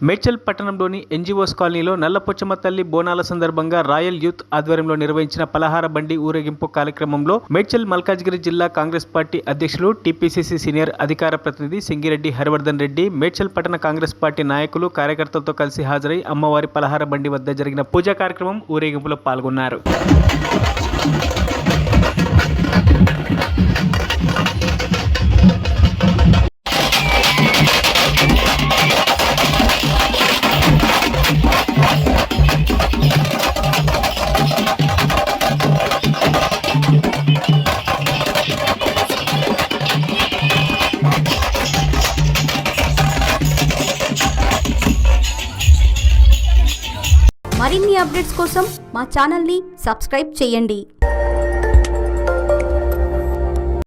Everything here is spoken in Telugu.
మేడ్చల్ పట్టణంలోని ఎన్జీఓస్ కాలనీలో నల్లపోచమ్మ తల్లి బోనాల సందర్భంగా రాయల్ యూత్ ఆధ్వర్యంలో నిర్వహించిన పలహార బండి ఊరేగింపు కార్యక్రమంలో మేడ్చల్ మల్కాజ్గిరి జిల్లా కాంగ్రెస్ పార్టీ అధ్యక్షులు టీపీసీసీ సీనియర్ అధికార ప్రతినిధి సింగిరెడ్డి హరివర్ధన్ రెడ్డి, మేడ్చల్ పట్టణ కాంగ్రెస్ పార్టీ నాయకులు కార్యకర్తలతో కలిసి హాజరై అమ్మవారి పలహార బండి వద్ద జరిగిన పూజా కార్యక్రమం ఊరేగింపులో పాల్గొన్నారు. మరిన్ని అప్డేట్స్ కోసం మా ఛానల్ని సబ్స్క్రైబ్ చేయండి.